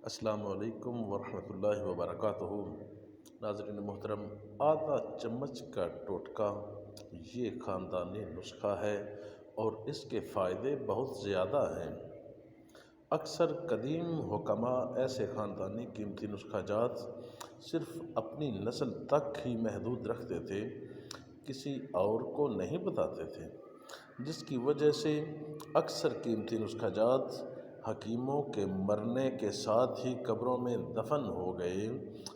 السلام علیکم ورحمۃ اللہ وبرکاتہ۔ ناظرین محترم، آدھا چمچ کا ٹوٹکا یہ خاندانی نسخہ ہے اور اس کے فائدے بہت زیادہ ہیں۔ اکثر قدیم حکماء ایسے خاندانی قیمتی نسخہ جات صرف اپنی نسل تک ہی محدود رکھتے تھے، کسی اور کو نہیں بتاتے تھے، جس کی وجہ سے اکثر قیمتی نسخہ جات حکیموں کے مرنے کے ساتھ ہی قبروں میں دفن ہو گئے۔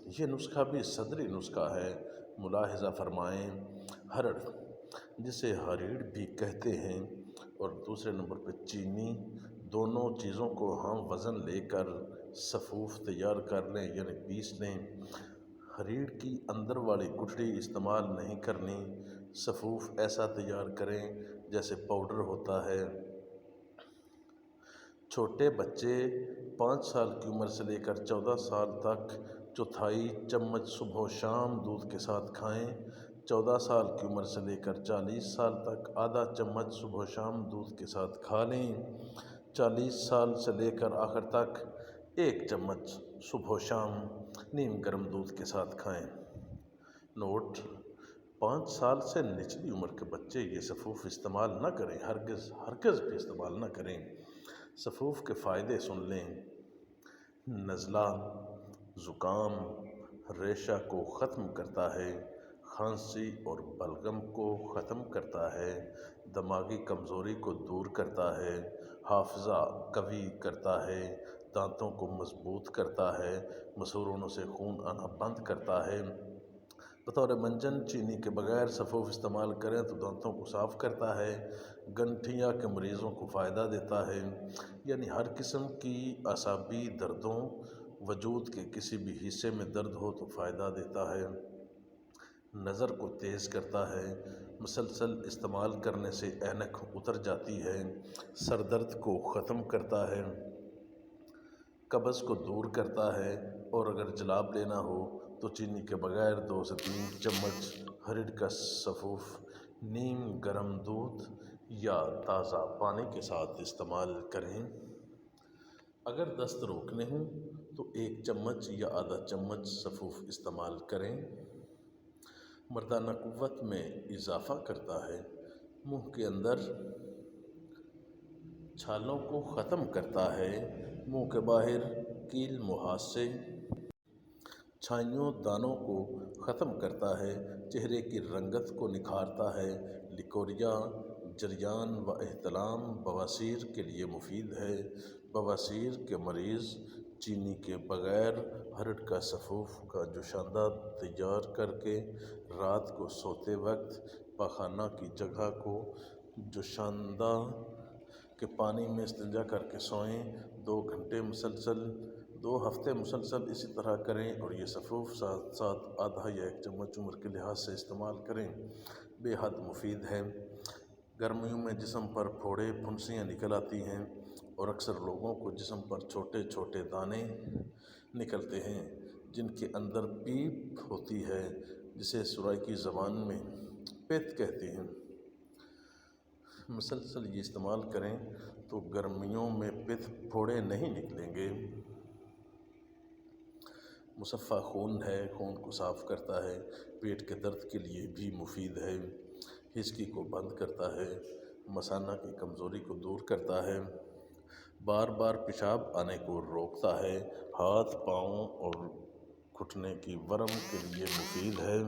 یہ نسخہ بھی صدری نسخہ ہے۔ ملاحظہ فرمائیں، ہرڑ جسے ہریڑ بھی کہتے ہیں اور دوسرے نمبر پہ چینی، دونوں چیزوں کو ہم وزن لے کر صفوف تیار کر لیں یعنی پیس لیں۔ ہریڑ کی اندر والی گٹھلی استعمال نہیں کرنی، صفوف ایسا تیار کریں جیسے پاؤڈر ہوتا ہے۔ چھوٹے بچے 5 سال کی عمر سے لے کر 14 سال تک چوتھائی چمچ صبح و شام دودھ کے ساتھ کھائیں۔ 14 سال کی عمر سے لے کر 40 سال تک آدھا چمچ صبح و شام دودھ کے ساتھ کھا لیں۔ 40 سال سے لے کر آخر تک 1 چمچ صبح و شام نیم گرم دودھ کے ساتھ کھائیں۔ نوٹ: 5 سال سے نچلی عمر کے بچے یہ صفوف استعمال نہ کریں، ہرگز بھی استعمال نہ کریں۔ صفوف کے فائدے سن لیں۔ نزلہ، زکام، ریشہ کو ختم کرتا ہے، کھانسی اور بلغم کو ختم کرتا ہے، دماغی کمزوری کو دور کرتا ہے، حافظہ قوی کرتا ہے، دانتوں کو مضبوط کرتا ہے، مسورونوں سے خون آنا بند کرتا ہے۔ بطور منجن چینی کے بغیر صفوف استعمال کریں تو دانتوں کو صاف کرتا ہے۔ گنٹھیا کے مریضوں کو فائدہ دیتا ہے، یعنی ہر قسم کی اعصابی دردوں، وجود کے کسی بھی حصے میں درد ہو تو فائدہ دیتا ہے۔ نظر کو تیز کرتا ہے، مسلسل استعمال کرنے سے اینک اتر جاتی ہے، سر درد کو ختم کرتا ہے، قبض کو دور کرتا ہے، اور اگر جلاب لینا ہو تو چینی کے بغیر 2 سے 3 چمچ ہریڑ کا صفوف نیم گرم دودھ یا تازہ پانی کے ساتھ استعمال کریں۔ اگر دست روکنے ہوں تو 1 چمچ یا آدھا چمچ صفوف استعمال کریں۔ مردانہ قوت میں اضافہ کرتا ہے، منہ کے اندر چھالوں کو ختم کرتا ہے، منہ کے باہر کیل مہاسے، چھائیوں دانوں کو ختم کرتا ہے، چہرے کی رنگت کو نکھارتا ہے، لیکوریا، جریان و احتلام، بواسیر کے لیے مفید ہے۔ بواسیر کے مریض چینی کے بغیر ہرڑ کا صفوف کا جوشاندہ تیار کر کے رات کو سوتے وقت پاخانہ کی جگہ کو جوشاندہ کے پانی میں استنجا کر کے سوئیں۔ 2 ہفتے مسلسل اسی طرح کریں اور یہ صفوف ساتھ ساتھ آدھا یا 1 چمچ عمر کے لحاظ سے استعمال کریں۔ بے حد مفید ہے۔ گرمیوں میں جسم پر پھوڑے پھنسیاں نکل آتی ہیں اور اکثر لوگوں کو جسم پر چھوٹے چھوٹے دانے نکلتے ہیں جن کے اندر پیپ ہوتی ہے، جسے سرائیکی زبان میں پت کہتے ہیں۔ مسلسل یہ استعمال کریں تو گرمیوں میں پت پھوڑے نہیں نکلیں گے۔ مصفہ خون ہے، خون کو صاف کرتا ہے، پیٹ کے درد کے لیے بھی مفید ہے، ہچکی کو بند کرتا ہے، مثانہ کی کمزوری کو دور کرتا ہے، بار بار پیشاب آنے کو روکتا ہے، ہاتھ پاؤں اور گھٹنے کی ورم کے لیے مفید ہے۔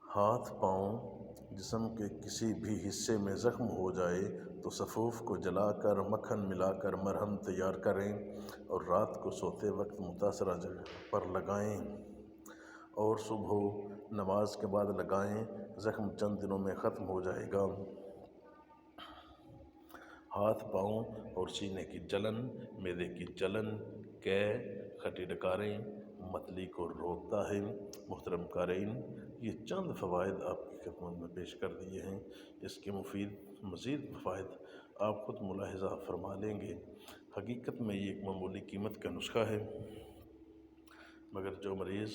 ہاتھ پاؤں جسم کے کسی بھی حصے میں زخم ہو جائے تو صفوف کو جلا کر مکھن ملا کر مرہم تیار کریں اور رات کو سوتے وقت متاثرہ جگہ پر لگائیں اور صبح نماز کے بعد لگائیں، زخم چند دنوں میں ختم ہو جائے گا۔ ہاتھ پاؤں اور سینے کی جلن، معدے کی جلن، قے، کھٹی ڈکاریں، متلی کو روکتا ہے۔ محترم قارئین، یہ چند فوائد آپ کی خدمت میں پیش کر دیے ہیں۔ اس کے مزید فوائد آپ خود ملاحظہ فرما لیں گے۔ حقیقت میں یہ ایک معمولی قیمت کا نسخہ ہے، مگر جو مریض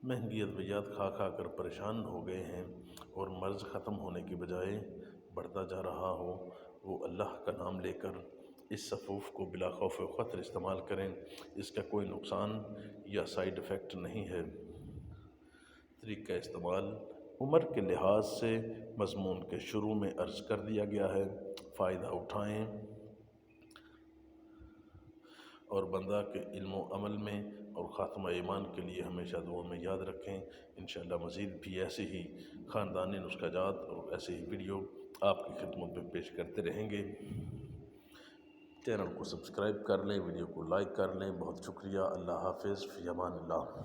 مہنگی ادویات کھا کھا کر پریشان ہو گئے ہیں اور مرض ختم ہونے کی بجائے بڑھتا جا رہا ہو، وہ اللہ کا نام لے کر اس سفوف کو بلا خوف و خطر استعمال کریں، اس کا کوئی نقصان یا سائیڈ افیکٹ نہیں ہے۔ طریقہ استعمال عمر کے لحاظ سے مضمون کے شروع میں عرض کر دیا گیا ہے، فائدہ اٹھائیں اور بندہ کے علم و عمل میں اور خاتمہ ایمان کے لیے ہمیشہ دعا میں یاد رکھیں۔ انشاءاللہ مزید بھی ایسے ہی خاندانی نسخہ جات اور ایسے ہی ویڈیو آپ کی خدمت میں پیش کرتے رہیں گے۔ چینل کو سبسکرائب کر لیں، ویڈیو کو لائک کر لیں۔ بہت شکریہ۔ اللہ حافظ، فی امان اللہ۔